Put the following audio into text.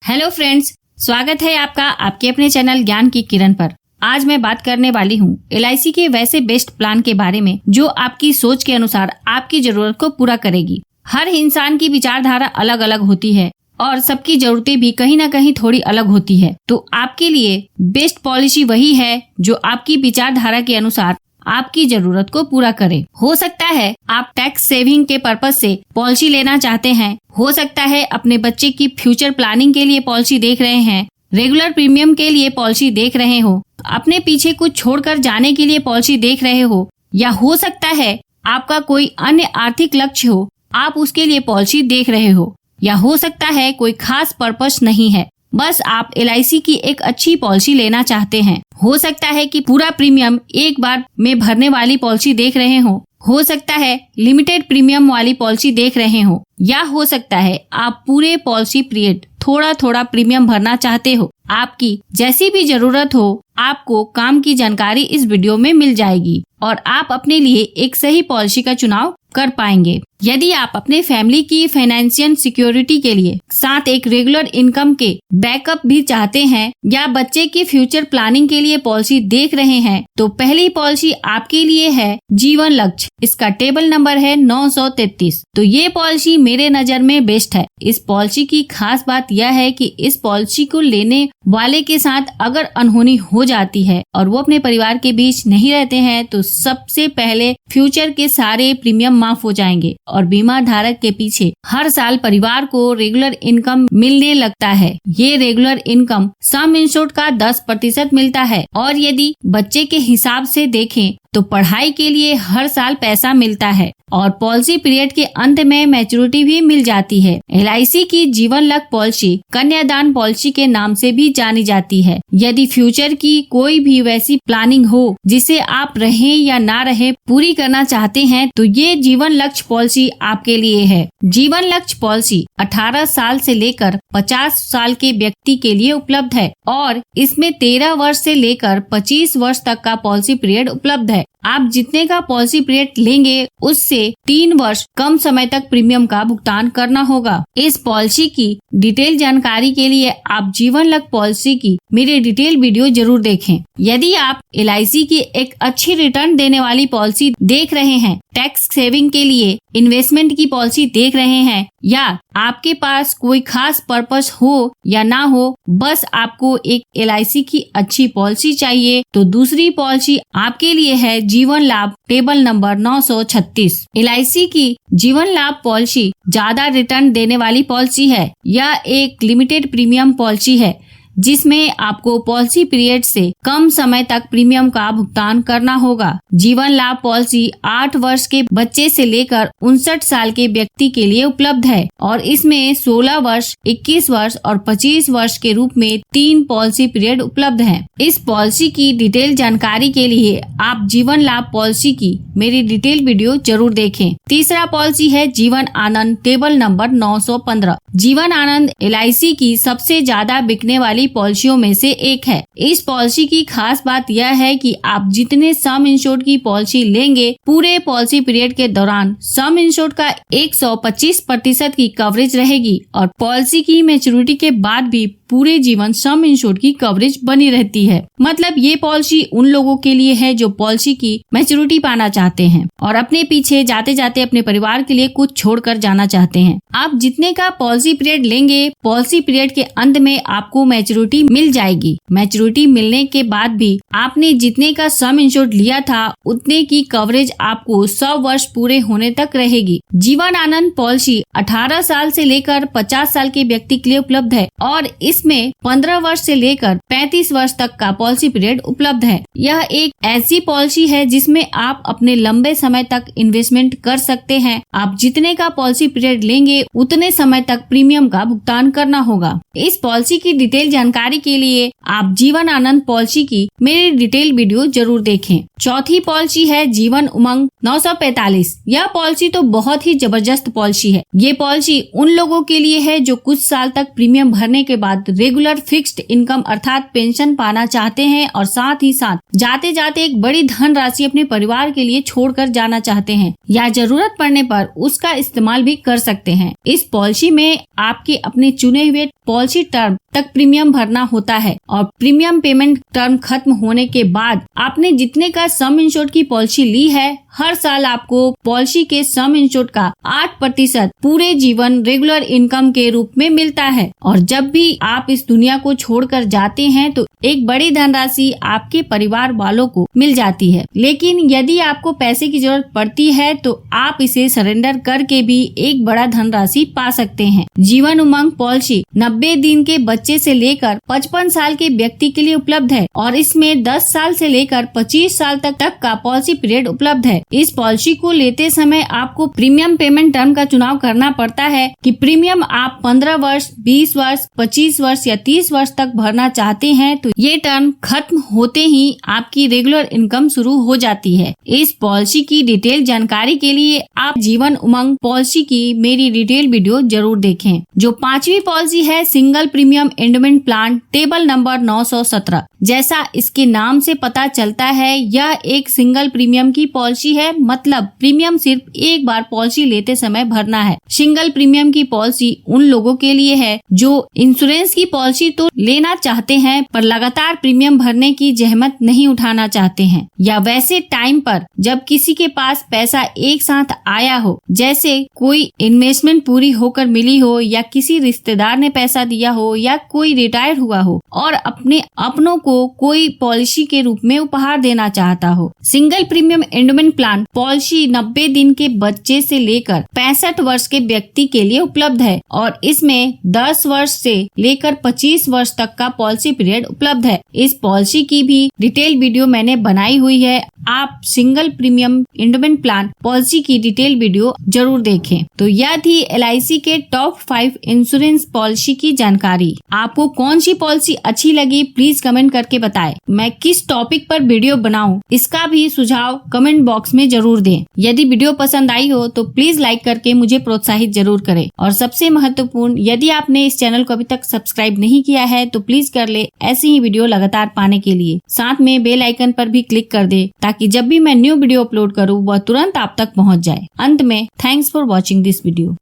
Hello friends, स्वागत है आपका आपके अपने चैनल ज्ञान की किरण पर। आज मैं बात करने वाली हूँ LIC के वैसे बेस्ट प्लान के बारे में जो आपकी सोच के अनुसार आपकी जरूरत को पूरा करेगी। हर इंसान की विचारधारा अलग अलग होती है और सबकी जरूरतें भी कहीं ना कहीं थोड़ी अलग होती है। तो आपके लिए बेस्ट पॉलिसी वही है जो आपकी विचारधारा के अनुसार आपकी जरूरत को पूरा करे। हो सकता है आप टैक्स सेविंग के पर्पज से पॉलिसी लेना चाहते हैं, हो सकता है अपने बच्चे की फ्यूचर प्लानिंग के लिए पॉलिसी देख रहे हैं, रेगुलर प्रीमियम के लिए पॉलिसी देख रहे हो, अपने पीछे कुछ छोड़कर जाने के लिए पॉलिसी देख रहे हो, या हो सकता है आपका कोई अन्य आर्थिक लक्ष्य हो, आप उसके लिए पॉलिसी देख रहे हो, या हो सकता है कोई खास पर्पस नहीं है, बस आप LIC की एक अच्छी पॉलिसी लेना चाहते हैं। हो सकता है कि पूरा प्रीमियम एक बार में भरने वाली पॉलिसी देख रहे हो सकता है लिमिटेड प्रीमियम वाली पॉलिसी देख रहे हो, या हो सकता है आप पूरे पॉलिसी पीरियड थोड़ा थोड़ा प्रीमियम भरना चाहते हो। आपकी जैसी भी जरूरत हो, आपको काम की जानकारी इस वीडियो में मिल जाएगी और आप अपने लिए एक सही पॉलिसी का चुनाव कर पाएंगे। यदि आप अपने फैमिली की फाइनेंशियल सिक्योरिटी के लिए साथ एक रेगुलर इनकम के बैकअप भी चाहते हैं, या बच्चे की फ्यूचर प्लानिंग के लिए पॉलिसी देख रहे हैं, तो पहली पॉलिसी आपके लिए है जीवन लक्ष्य। इसका टेबल नंबर है 933। तो ये पॉलिसी मेरे नजर में बेस्ट है। इस पॉलिसी की खास बात यह है कि इस पॉलिसी को लेने वाले के साथ अगर अनहोनी हो जाती है और वो अपने परिवार के बीच नहीं रहते हैं, तो सबसे पहले फ्यूचर के सारे प्रीमियम माफ हो जाएंगे और बीमा धारक के पीछे हर साल परिवार को रेगुलर इनकम मिलने लगता है। ये रेगुलर इनकम सम इंश्योर्ड का 10% मिलता है, और यदि बच्चे के हिसाब से देखें तो पढ़ाई के लिए हर साल पैसा मिलता है और पॉलिसी पीरियड के अंत में मैच्योरिटी भी मिल जाती है। LIC की जीवन लक्ष्य पॉलिसी कन्यादान पॉलिसी के नाम से भी जानी जाती है। यदि फ्यूचर की कोई भी वैसी प्लानिंग हो जिसे आप रहें या ना रहें पूरी करना चाहते हैं, तो ये जीवन लक्ष्य पॉलिसी आपके लिए है। जीवन लक्ष्य पॉलिसी 18 साल से लेकर 50 साल के व्यक्ति के लिए उपलब्ध है और इसमें 13 वर्ष से लेकर 25 वर्ष तक का पॉलिसी पीरियड उपलब्ध है। आप जितने का पॉलिसी पीरियड लेंगे उससे 3 वर्ष कम समय तक प्रीमियम का भुगतान करना होगा। इस पॉलिसी की डिटेल जानकारी के लिए आप जीवन लक्ष्य पॉलिसी की मेरी डिटेल वीडियो जरूर देखें। यदि आप LIC की एक अच्छी रिटर्न देने वाली पॉलिसी देख रहे हैं, टैक्स सेविंग के लिए इन्वेस्टमेंट की पॉलिसी देख रहे हैं, या आपके पास कोई खास पर्पस हो या ना हो, बस आपको एक LIC की अच्छी पॉलिसी चाहिए, तो दूसरी पॉलिसी आपके लिए है जीवन लाभ टेबल नंबर 936। LIC की जीवन लाभ पॉलिसी ज्यादा रिटर्न देने वाली पॉलिसी है। यह एक लिमिटेड प्रीमियम पॉलिसी है जिसमें आपको पॉलिसी पीरियड से कम समय तक प्रीमियम का भुगतान करना होगा। जीवन लाभ पॉलिसी 8 वर्ष के बच्चे से लेकर 59 साल के व्यक्ति के लिए उपलब्ध है और इसमें 16 वर्ष, 21 वर्ष और 25 वर्ष के रूप में 3 पॉलिसी पीरियड उपलब्ध हैं। इस पॉलिसी की डिटेल जानकारी के लिए आप जीवन लाभ पॉलिसी की मेरी डिटेल वीडियो जरूर देखें। तीसरा पॉलिसी है Jeevan Anand table number 915। Jeevan Anand LIC की सबसे ज्यादा बिकने वाली पॉलिसियों में से एक है। इस पॉलिसी की खास बात यह है कि आप जितने सम इंश्योर्ड की पॉलिसी लेंगे, पूरे पॉलिसी पीरियड के दौरान सम इंश्योर्ड का 125% की कवरेज रहेगी और पॉलिसी की मैच्योरिटी के बाद भी पूरे जीवन सम इंश्योर्ड की कवरेज बनी रहती है। मतलब ये पॉलिसी उन लोगों के लिए है जो पॉलिसी की मैच्योरिटी पाना चाहते हैं और अपने पीछे जाते जाते अपने परिवार के लिए कुछ छोड़कर जाना चाहते हैं। आप जितने का पॉलिसी पीरियड लेंगे, पॉलिसी पीरियड के अंत में आपको मैच्योरिटी मिल जाएगी। मैच्योरिटी मिलने के बाद भी आपने जितने का सम इंश्योर्ड लिया था उतने की कवरेज आपको 100 वर्ष पूरे होने तक रहेगी। जीवन आनंद पॉलिसी 18 साल से लेकर 50 साल के व्यक्ति के लिए उपलब्ध है और इसमें 15 वर्ष से लेकर 35 वर्ष तक का पॉलिसी पीरियड उपलब्ध है। यह एक ऐसी पॉलिसी है जिसमें आप अपने लंबे समय तक इन्वेस्टमेंट कर सकते हैं। आप जितने का पॉलिसी पीरियड लेंगे उतने समय तक प्रीमियम का भुगतान करना होगा। इस पॉलिसी की डिटेल जानकारी जानकारी के लिए आप जीवन आनंद पॉलिसी की मेरी डिटेल वीडियो जरूर देखें। चौथी पॉलिसी है जीवन उमंग 945। यह पॉलिसी तो बहुत ही जबरदस्त पॉलिसी है। ये पॉलिसी उन लोगों के लिए है जो कुछ साल तक प्रीमियम भरने के बाद रेगुलर फिक्स्ड इनकम अर्थात पेंशन पाना चाहते हैं और साथ ही साथ जाते जाते एक बड़ी धनराशि अपने परिवार के लिए छोड़कर जाना चाहते हैं या जरूरत पड़ने पर उसका इस्तेमाल भी कर सकते हैं। इस पॉलिसी में आपके अपने चुने हुए पॉलिसी टर्म तक प्रीमियम भरना होता है और प्रीमियम पेमेंट टर्म खत्म होने के बाद आपने जितने का सम इंश्योर्ड की पॉलिसी ली है, हर साल आपको पॉलिसी के सम इंश्योर्ड का 8% पूरे जीवन रेगुलर इनकम के रूप में मिलता है। और जब भी आप इस दुनिया को छोड़कर जाते हैं तो एक बड़ी धनराशि आपके परिवार वालों को मिल जाती है। लेकिन यदि आपको पैसे की जरूरत पड़ती है तो आप इसे सरेंडर करके भी एक बड़ा धनराशि पा सकते हैं। जीवन उमंग पॉलिसी 90 दिन के बच्चे से लेकर 55 साल के व्यक्ति के लिए उपलब्ध है और इसमें 10 साल से लेकर 25 साल तक का पॉलिसी पीरियड उपलब्ध है। इस पॉलिसी को लेते समय आपको प्रीमियम पेमेंट टर्म का चुनाव करना पड़ता है कि प्रीमियम आप 15 वर्ष, 20 वर्ष, 25 वर्ष या 30 वर्ष तक भरना चाहते हैं तो ये टर्म खत्म होते ही आपकी रेगुलर इनकम शुरू हो जाती है। इस पॉलिसी की डिटेल जानकारी के लिए आप जीवन उमंग पॉलिसी की मेरी डिटेल वीडियो जरूर देखें। जो 5वीं पॉलिसी है single premium endowment plan table number 917। जैसा इसके नाम से पता चलता है यह एक सिंगल प्रीमियम की पॉलिसी है, मतलब प्रीमियम सिर्फ एक बार पॉलिसी लेते समय भरना है। सिंगल प्रीमियम की पॉलिसी उन लोगों के लिए है जो इंश्योरेंस की पॉलिसी तो लेना चाहते हैं पर लगातार प्रीमियम भरने की जहमत नहीं उठाना चाहते हैं या वैसे टाइम पर जब किसी के पास पैसा एक साथ आया हो, जैसे कोई इन्वेस्टमेंट पूरी होकर मिली हो या किसी रिश्तेदार ने पैसा दिया हो या कोई रिटायर हुआ हो और अपने अपनों को कोई पॉलिसी के रूप में उपहार देना चाहता हो। Single premium endowment plan policy 90 दिन के बच्चे से लेकर 65 वर्ष के व्यक्ति के लिए उपलब्ध है और इसमें 10 वर्ष से लेकर 25 वर्ष तक का पॉलिसी पीरियड उपलब्ध है। इस पॉलिसी की भी डिटेल वीडियो मैंने बनाई हुई है। आप single premium endowment plan policy की डिटेल वीडियो जरूर देखें। तो यह थी LIC के टॉप 5 इंश्योरेंस पॉलिसी की जानकारी। आपको कौन सी पॉलिसी अच्छी लगी प्लीज कमेंट करके बताएं। मैं किस टॉपिक पर वीडियो बनाऊं इसका भी सुझाव कमेंट बॉक्स में जरूर दें। यदि वीडियो पसंद आई हो तो प्लीज लाइक करके मुझे प्रोत्साहित जरूर करें और सबसे महत्वपूर्ण, यदि आपने इस चैनल को अभी तक सब्सक्राइब नहीं किया है तो प्लीज कर ले ऐसी ही वीडियो लगातार पाने के लिए। साथ में बेल आइकन पर भी क्लिक कर दे ताकि जब भी मैं न्यू वीडियो अपलोड करूँ वह तुरंत आप तक पहुँच जाए। अंत में thanks for watching this video.